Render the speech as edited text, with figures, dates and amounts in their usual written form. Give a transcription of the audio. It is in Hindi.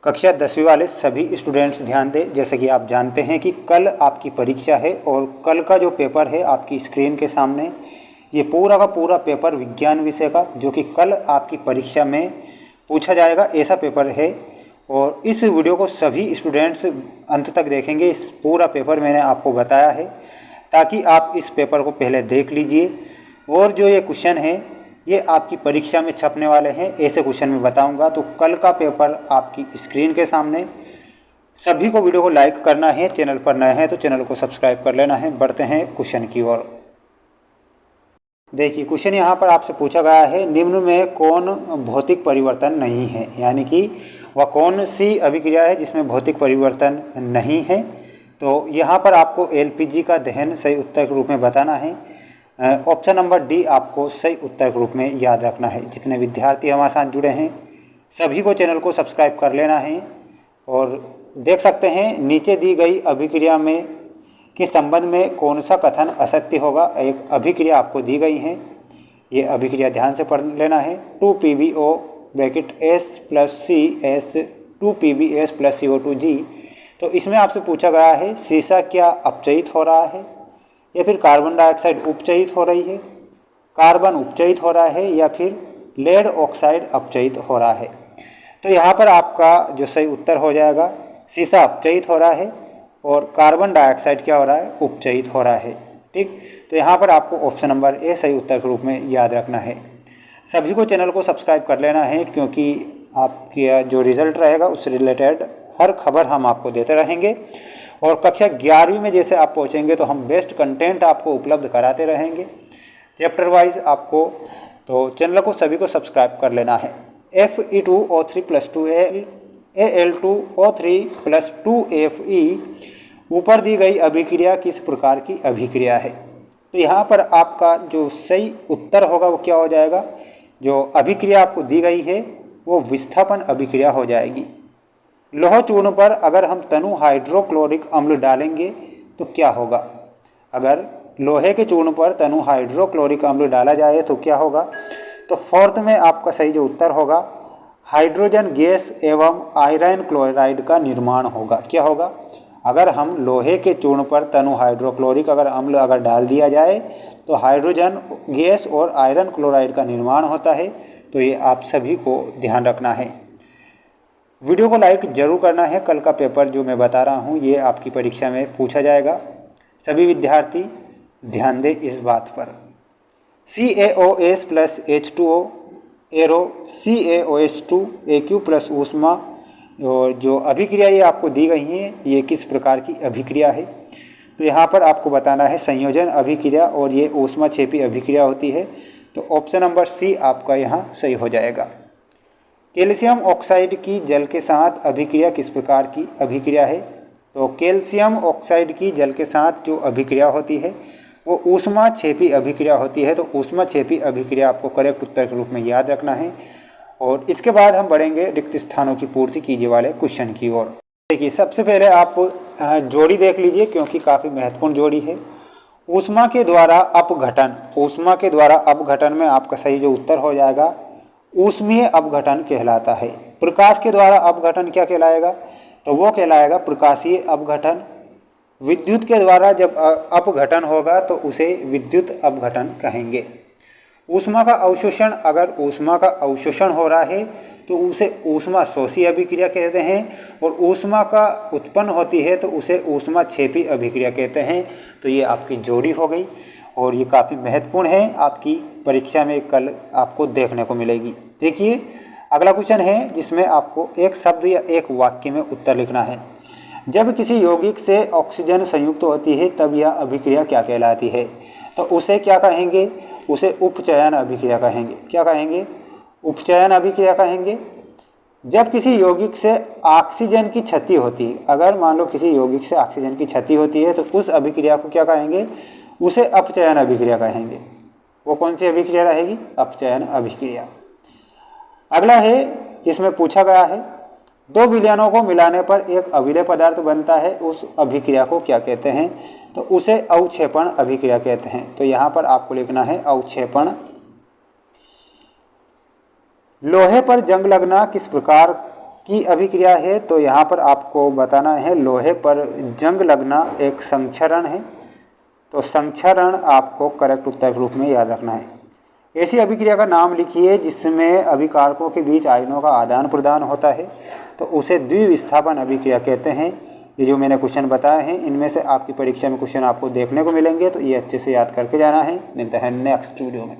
कक्षा 10वीं वाले सभी स्टूडेंट्स ध्यान दें। जैसे कि आप जानते हैं कि कल आपकी परीक्षा है और कल का जो पेपर है आपकी स्क्रीन के सामने, ये पूरा का पूरा पेपर विज्ञान विषय का जो कि कल आपकी परीक्षा में पूछा जाएगा, ऐसा पेपर है। और इस वीडियो को सभी स्टूडेंट्स अंत तक देखेंगे। इस पूरा पेपर मैंने आपको बताया है ताकि आप इस पेपर को पहले देख लीजिए। और जो ये क्वेश्चन है ये आपकी परीक्षा में छपने वाले हैं, ऐसे क्वेश्चन मैं बताऊंगा। तो कल का पेपर आपकी स्क्रीन के सामने, सभी को वीडियो को लाइक करना है। चैनल पर नए हैं तो चैनल को सब्सक्राइब कर लेना है। बढ़ते हैं क्वेश्चन की ओर। देखिए क्वेश्चन यहाँ पर आपसे पूछा गया है, निम्न में कौन भौतिक परिवर्तन नहीं है, यानी कि वह कौन सी अभिक्रिया है जिसमें भौतिक परिवर्तन नहीं है। तो यहाँ पर आपको एलपीजी का दहन सही उत्तर के रूप में बताना है। ऑप्शन नंबर डी आपको सही उत्तर के रूप में याद रखना है। जितने विद्यार्थी हमारे साथ जुड़े हैं सभी को चैनल को सब्सक्राइब कर लेना है। और देख सकते हैं नीचे दी गई अभिक्रिया में के संबंध में कौन सा कथन असत्य होगा। एक अभिक्रिया आपको दी गई है, ये अभिक्रिया ध्यान से पढ़ लेना है। 2PbO bracket S + CS 2PbS + CO2G। तो इसमें आपसे पूछा गया है सीसा क्या अपचयित हो रहा है या फिर कार्बन डाइऑक्साइड उपचयित हो रही है, कार्बन उपचयित हो रहा है या फिर लेड ऑक्साइड अपचयित हो रहा है। तो यहाँ पर आपका जो सही उत्तर हो जाएगा, सीसा अपचयित हो रहा है और कार्बन डाइऑक्साइड क्या हो रहा है, उपचयित हो रहा है। ठीक, तो यहाँ पर आपको ऑप्शन नंबर ए सही उत्तर के रूप में याद रखना है। सभी को चैनल को सब्सक्राइब कर लेना है क्योंकि आपका जो रिजल्ट रहेगा उससे रिलेटेड हर खबर हम आपको देते रहेंगे। और कक्षा 11वीं में जैसे आप पहुंचेंगे तो हम बेस्ट कंटेंट आपको उपलब्ध कराते रहेंगे चैप्टर वाइज आपको। तो चैनल को सभी को सब्सक्राइब कर लेना है। Fe2O3 + 2Al Al2O3 + 2Fe ऊपर दी गई अभिक्रिया किस प्रकार की अभिक्रिया है। तो यहाँ पर आपका जो सही उत्तर होगा वो क्या हो जाएगा, जो अभिक्रिया आपको दी गई है वो विस्थापन अभिक्रिया हो जाएगी। लोह चूर्ण पर अगर हम तनु हाइड्रोक्लोरिक अम्ल डालेंगे तो क्या होगा। अगर लोहे के चूर्ण पर तनु हाइड्रोक्लोरिक अम्ल डाला जाए तो क्या होगा। तो फोर्थ में आपका सही जो उत्तर होगा, हाइड्रोजन गैस एवं आयरन क्लोराइड का निर्माण होगा। क्या होगा, अगर हम लोहे के चूर्ण पर तनु हाइड्रोक्लोरिक अम्ल अगर डाल दिया जाए तो हाइड्रोजन गैस और आयरन क्लोराइड का निर्माण होता है। तो ये आप सभी को ध्यान रखना है। वीडियो को लाइक जरूर करना है। कल का पेपर जो मैं बता रहा हूँ ये आपकी परीक्षा में पूछा जाएगा, सभी विद्यार्थी ध्यान दें इस बात पर। CaOS + H2O arrow CaOH2 Aq + ऊष्मा, और जो अभिक्रिया ये आपको दी गई है ये किस प्रकार की अभिक्रिया है। तो यहाँ पर आपको बताना है संयोजन अभिक्रिया और ये ऊष्माक्षेपी अभिक्रिया होती है। तो ऑप्शन नंबर सी आपका यहाँ सही हो जाएगा। कैल्शियम ऑक्साइड की जल के साथ अभिक्रिया किस प्रकार की अभिक्रिया है। तो कैल्शियम ऑक्साइड की जल के साथ जो अभिक्रिया होती है वो ऊष्माक्षेपी अभिक्रिया होती है। तो ऊष्माक्षेपी अभिक्रिया आपको करेक्ट उत्तर के रूप में याद रखना है। और इसके बाद हम बढ़ेंगे रिक्त स्थानों की पूर्ति कीजिए वाले क्वेश्चन की ओर। देखिए सबसे पहले आप जोड़ी देख लीजिए क्योंकि काफ़ी महत्वपूर्ण जोड़ी है। ऊष्मा के द्वारा अपघटन, ऊष्मा के द्वारा अपघटन में आपका सही जो उत्तर हो जाएगा ऊष्मीय अपघटन कहलाता है। प्रकाश के द्वारा अपघटन क्या कहलाएगा, तो वो कहलाएगा प्रकाशीय अपघटन। विद्युत के द्वारा जब अपघटन होगा तो उसे विद्युत अपघटन कहेंगे। ऊष्मा का अवशोषण, अगर ऊष्मा का अवशोषण हो रहा है तो उसे ऊष्मा शोषी अभिक्रिया कहते हैं। और ऊष्मा का उत्पन्न होती है तो उसे ऊष्माक्षेपी अभिक्रिया कहते हैं। तो ये आपकी जोड़ी हो गई और ये काफ़ी महत्वपूर्ण है, आपकी परीक्षा में कल आपको देखने को मिलेगी। देखिए अगला क्वेश्चन है जिसमें आपको एक शब्द या एक वाक्य में उत्तर लिखना है। जब किसी यौगिक से ऑक्सीजन संयुक्त होती है तब यह अभिक्रिया क्या कहलाती है। तो उसे क्या कहेंगे, उसे उपचयन अभिक्रिया कहेंगे। क्या कहेंगे, उपचयन अभिक्रिया कहेंगे। जब किसी यौगिक से ऑक्सीजन की क्षति होती है, अगर मान लो किसी यौगिक से ऑक्सीजन की क्षति होती है तो उस अभिक्रिया को क्या कहेंगे, उसे अपचयन अभिक्रिया कहेंगे। वो कौन सी अभिक्रिया रहेगी, अपचयन अभिक्रिया। अगला है जिसमें पूछा गया है दो विलयनों को मिलाने पर एक अविलय पदार्थ बनता है, उस अभिक्रिया को क्या कहते हैं। तो उसे अवक्षेपण अभिक्रिया कहते हैं। तो यहाँ पर आपको लिखना है अवक्षेपण। लोहे पर जंग लगना किस प्रकार की अभिक्रिया है, तो यहाँ पर आपको बताना है लोहे पर जंग लगना एक संक्षरण है, तो संक्षरण आपको करेक्ट उत्तर के रूप में याद रखना है। ऐसी अभिक्रिया का नाम लिखिए जिसमें अभिकारकों के बीच आयनों का आदान प्रदान होता है, तो उसे द्विविस्थापन अभिक्रिया कहते हैं। ये जो मैंने क्वेश्चन बताए हैं इनमें से आपकी परीक्षा में क्वेश्चन आपको देखने को मिलेंगे, तो ये अच्छे से याद करके जाना है। मिलता है नेक्स्ट वीडियो में।